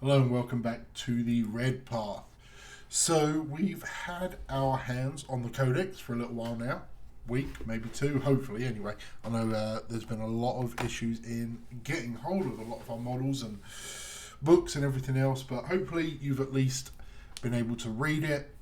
Hello and welcome back to the Red Path. So we've had our hands on the codex for a little while now, week, maybe two, hopefully anyway. I know there's been a lot of issues in getting hold of a lot of our models and books and everything else, but hopefully you've at least been able to read it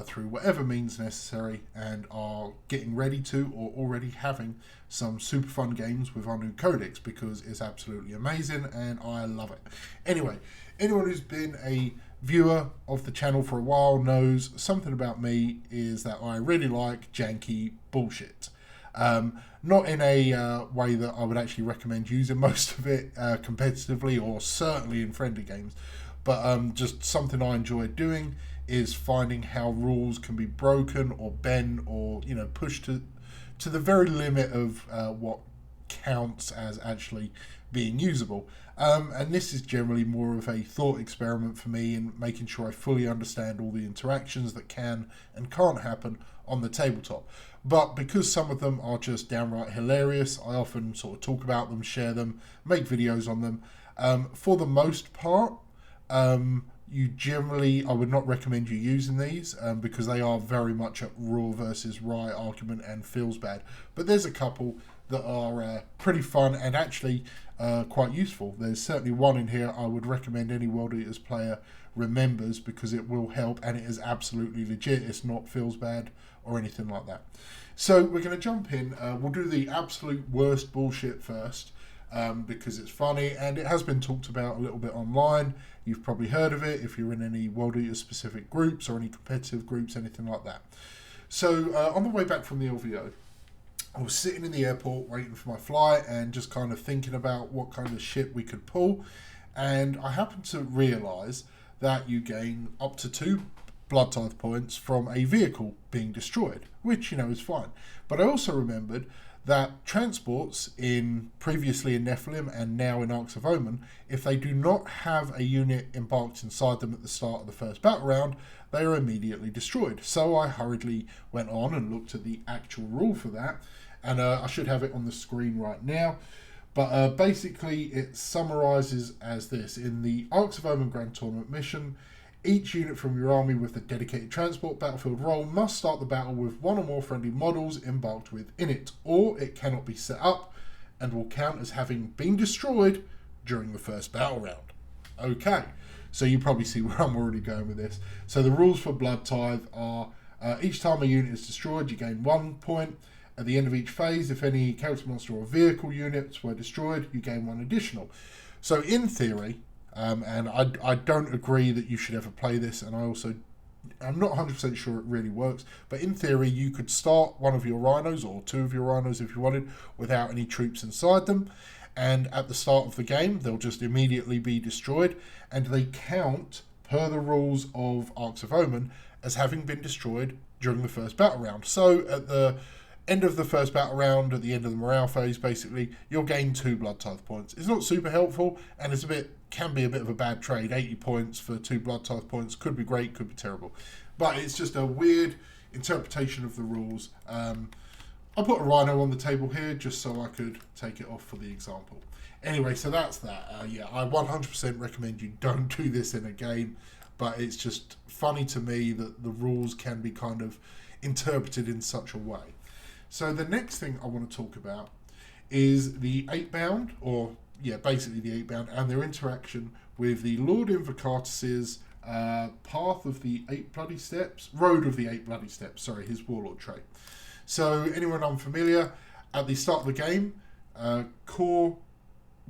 through whatever means necessary and are getting ready to or already having some super fun games with our new codex because it's absolutely amazing and I love it. Anyway, anyone who's been a viewer of the channel for a while knows something about me is that I really like janky bullshit. Not in a way that I would actually recommend using most of it competitively or certainly in friendly games, but just something I enjoy doing is finding how rules can be broken or bent or pushed to the very limit of what counts as actually being usable. And this is generally more of a thought experiment for me in making sure I fully understand all the interactions that can and can't happen on the tabletop. But because some of them are just downright hilarious, I often sort of talk about them, share them, make videos on them. For the most part, I would not recommend you using these because they are very much a raw versus right argument and feels bad. But there's a couple that are pretty fun and actually quite useful. There's certainly one in here I would recommend any World Eaters player remembers because it will help and it is absolutely legit. It's not feels bad or anything like that. So we're going to jump in. We'll do the absolute worst bullshit first. Because it's funny and it has been talked about a little bit online. You've probably heard of it if you're in any World Eaters specific groups or any competitive groups, anything like that. So on the way back from the LVO, I was sitting in the airport waiting for my flight and just kind of thinking about what kind of shit we could pull. And I happened to realise that you gain up to 2 blood tithe points from a vehicle being destroyed, which, is fine. But I also remembered that transports previously in Nephilim and now in Arks of Omen, if they do not have a unit embarked inside them at the start of the first battle round, they are immediately destroyed. So I hurriedly went on and looked at the actual rule for that, and I should have it on the screen right now. But basically it summarises as this. In the Arks of Omen Grand Tournament mission, each unit from your army with a dedicated transport battlefield role must start the battle with one or more friendly models embarked within it, or it cannot be set up and will count as having been destroyed during the first battle round. Okay, so you probably see where I'm already going with this. So the rules for Blood Tithe are each time a unit is destroyed, you gain 1 point. At the end of each phase, if any character, monster, or vehicle units were destroyed, you gain 1 additional. So in theory, and I don't agree that you should ever play this, and I'm not 100% sure it really works, but in theory you could start one of your rhinos, or 2 of your rhinos if you wanted, without any troops inside them, and at the start of the game they'll just immediately be destroyed, and they count, per the rules of Arks of Omen, as having been destroyed during the first battle round. So at the end of the first battle round, at the end of the morale phase, basically, you'll gain 2 blood tithe points. It's not super helpful, and can be a bit of a bad trade. 80 points for 2 blood tithe points could be great, could be terrible. But it's just a weird interpretation of the rules. I put a rhino on the table here just so I could take it off for the example. Anyway, so that's that. I 100% recommend you don't do this in a game, but it's just funny to me that the rules can be kind of interpreted in such a way. So the next thing I want to talk about is the 8-bound, basically the 8-bound, and their interaction with the Lord Invocatus's Road of the 8 Bloody Steps, his warlord trait. So anyone unfamiliar, at the start of the game, core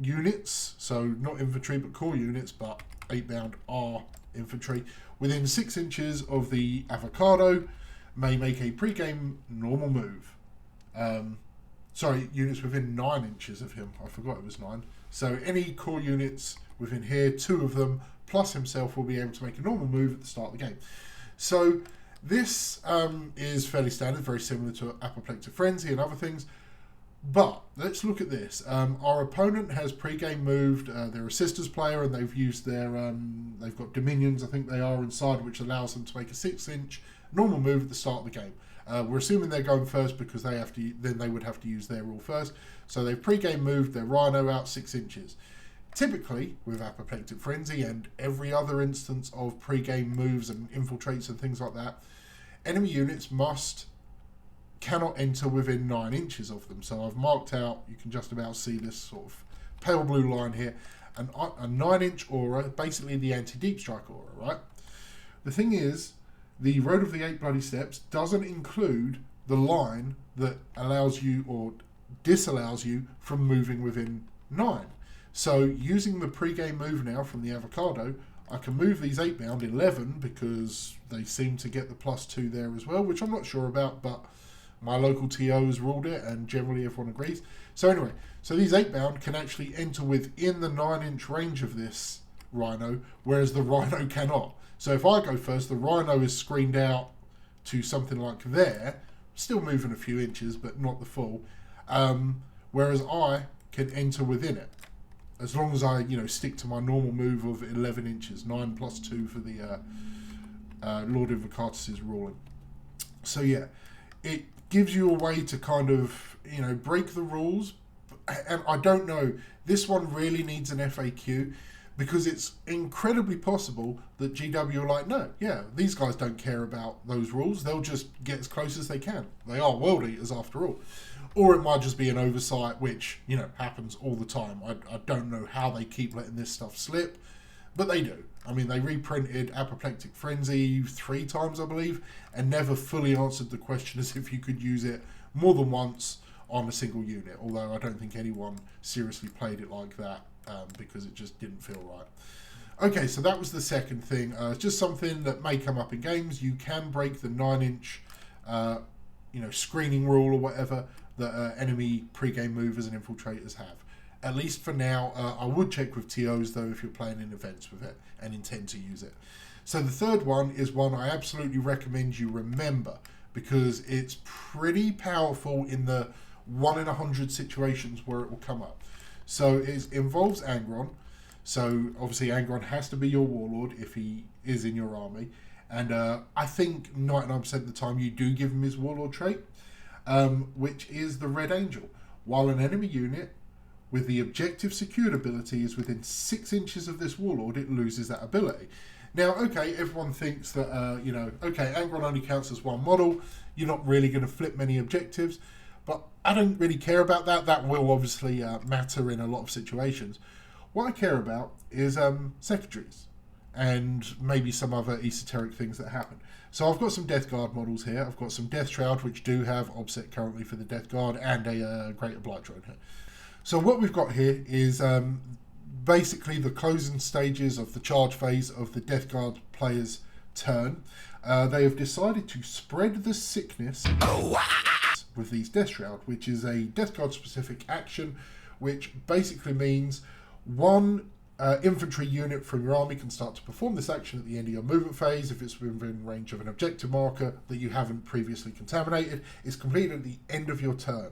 units, so not infantry but core units, but 8-bound are infantry, within 6 inches of the avocado may make a pre-game normal move. Units within 9 inches of him. I forgot it was 9. So any core units within here, 2 of them, plus himself, will be able to make a normal move at the start of the game. So this is fairly standard, very similar to Apoplectic Frenzy and other things. But let's look at this. Our opponent has pre-game moved. They're a Sisters player, and they've used they've got Dominions, I think they are, inside, which allows them to make a 6-inch normal move at the start of the game. We're assuming they're going first because they would have to use their rule first. So they've pre-game moved their Rhino out 6 inches. Typically, with Apoplectic Frenzy and every other instance of pre-game moves and infiltrates and things like that, enemy units cannot enter within 9 inches of them. So I've marked out, you can just about see this sort of pale blue line here, a 9-inch aura, basically the anti-deep strike aura, right? The thing is, the Road of the 8 Bloody Steps doesn't include the line that allows you or disallows you from moving within 9. So using the pre-game move now from the avocado, I can move these 8-bound 11 because they seem to get the +2 there as well, which I'm not sure about, but my local TO has ruled it and generally everyone agrees. So anyway, so these 8-bound can actually enter within the 9-inch range of this Rhino, whereas the Rhino cannot. So if I go first, the Rhino is screened out to something like there, still moving a few inches, but not the full, whereas I can enter within it. As long as I, stick to my normal move of 11 inches, 9 + 2 for the Lord Invocatus' ruling. So yeah, it gives you a way to kind of, break the rules. And I don't know, this one really needs an FAQ because it's incredibly possible that GW are like, no, yeah, these guys don't care about those rules. They'll just get as close as they can. They are world eaters after all. Or it might just be an oversight, which, happens all the time. I don't know how they keep letting this stuff slip, but they do. I mean, they reprinted Apoplectic Frenzy 3 times, I believe, and never fully answered the question as if you could use it more than once on a single unit, although I don't think anyone seriously played it like that because it just didn't feel right. Okay, so that was the second thing. Just something that may come up in games. You can break the 9-inch screening rule or whatever that enemy pre-game movers and infiltrators have. At least for now. I would check with TOs though if you're playing in events with it and intend to use it. So the third one is one I absolutely recommend you remember because it's pretty powerful in the 1 in 100 situations where it will come up. So it involves Angron. So obviously Angron has to be your warlord if he is in your army. And I think 99% of the time you do give him his warlord trait, which is the Red Angel. While an enemy unit with the objective secured ability is within 6 inches of this warlord, it loses that ability. Now, okay, everyone thinks that, okay, Angron only counts as one model. You're not really going to flip many objectives. But I don't really care about that. That will obviously matter in a lot of situations. What I care about is secondaries and maybe some other esoteric things that happen. So I've got some Death Guard models here. I've got some Death Shroud, which do have OBSEC currently for the Death Guard, and a Greater Blight Drone here. So what we've got here is basically the closing stages of the charge phase of the Death Guard player's turn. They have decided to spread the sickness with these Death Shroud, which is a Death Guard specific action, which basically means one infantry unit from your army can start to perform this action at the end of your movement phase if it's within range of an objective marker that you haven't previously contaminated. It's completed at the end of your turn.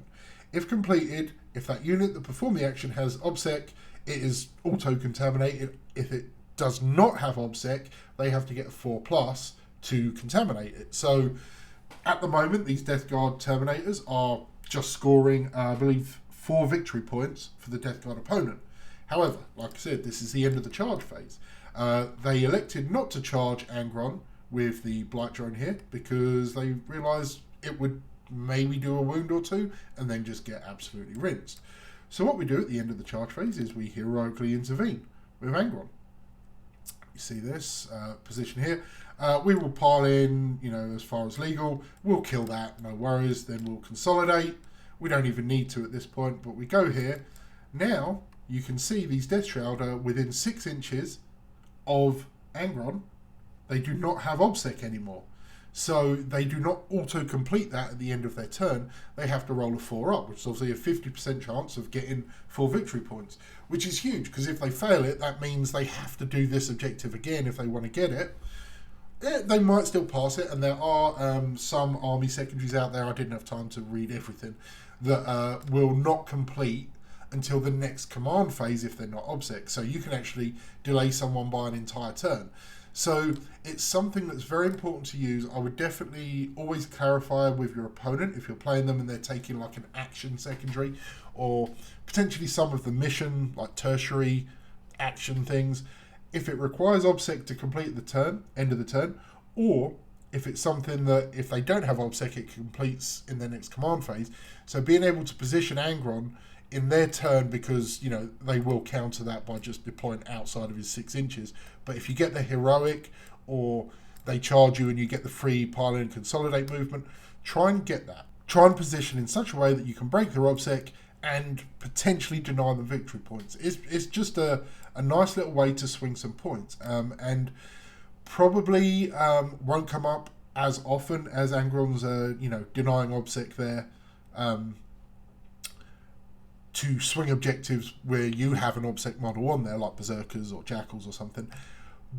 If completed, if that unit that performed the action has OBSEC, it is auto-contaminated. If it does not have OBSEC, they have to get a 4+ to contaminate it. So at the moment, these Death Guard Terminators are just scoring, I believe, 4 victory points for the Death Guard opponent. However, like I said, this is the end of the charge phase. They elected not to charge Angron with the Blight Drone here because they realised it would maybe do a wound or 2 and then just get absolutely rinsed. So what we do at the end of the charge phase is we heroically intervene with Angron. You see this position here. We will pile in, as far as legal. We'll kill that, no worries. Then we'll consolidate. We don't even need to at this point, but we go here. Now, you can see these Death Shroud are within 6 inches of Angron. They do not have OBSEC anymore. So they do not auto-complete that at the end of their turn. They have to roll a 4 up, which is obviously a 50% chance of getting 4 victory points, which is huge, because if they fail it, that means they have to do this objective again if they want to get it. They might still pass it, and there are some army secondaries out there, I didn't have time to read everything, that will not complete until the next command phase if they're not OBSEC. So you can actually delay someone by an entire turn. So it's something that's very important to use. I would definitely always clarify with your opponent if you're playing them and they're taking like an action secondary or potentially some of the mission, like tertiary action things. If it requires OBSEC to complete the turn, end of the turn, or if it's something that if they don't have OBSEC, it completes in their next command phase. So being able to position Angron in their turn, because, you know, they will counter that by just deploying outside of his 6 inches. But if you get the heroic, or they charge you and you get the free pile and consolidate movement, try and get that. Try and position in such a way that you can break their OBSEC and potentially deny them victory points. It's just a nice little way to swing some points, and probably won't come up as often as Angron's, you know, denying OBSEC there, to swing objectives where you have an OBSEC model on there, like Berserkers or Jackals or something.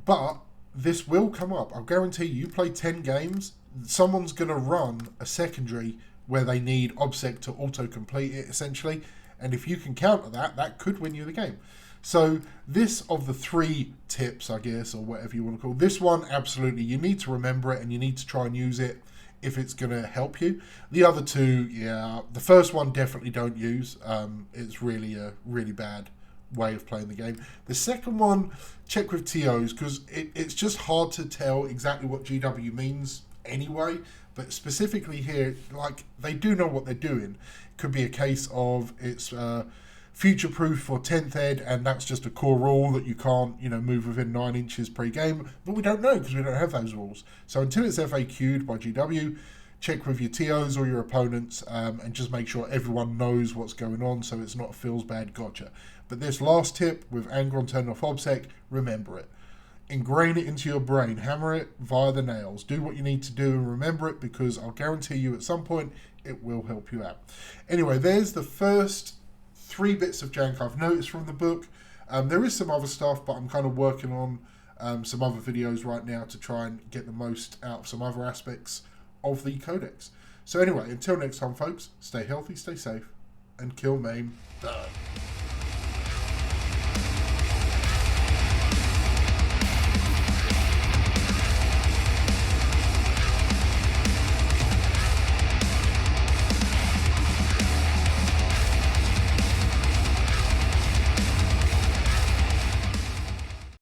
But this will come up. I'll guarantee you play 10 games, someone's going to run a secondary where they need OBSEC to auto-complete it, essentially. And if you can counter that, that could win you the game. So this, of the 3 tips, I guess, or whatever you want to call it, this one, absolutely, you need to remember it and you need to try and use it if it's going to help you. The other 2, yeah, the first one definitely don't use. It's really a really bad way of playing the game. The second one, check with TOs, because it's just hard to tell exactly what GW means anyway. But specifically here, like, they do know what they're doing. It could be a case of it's future-proof for 10th ed, and that's just a core rule that you can't, you know, move within 9 inches pre-game. But we don't know because we don't have those rules. So until it's FAQ'd by GW, check with your TOs or your opponents, and just make sure everyone knows what's going on so it's not a feels bad gotcha. But this last tip with Angron turning off OBSEC, remember it. Ingrain it into your brain. Hammer it via the nails. Do what you need to do and remember it, because I'll guarantee you at some point it will help you out. Anyway, there's the first 3 bits of jank I've noticed from the book. There is some other stuff, but I'm kind of working on some other videos right now to try and get the most out of some other aspects of the codex. So anyway, until next time, folks, stay healthy, stay safe, and kill, maim, burn.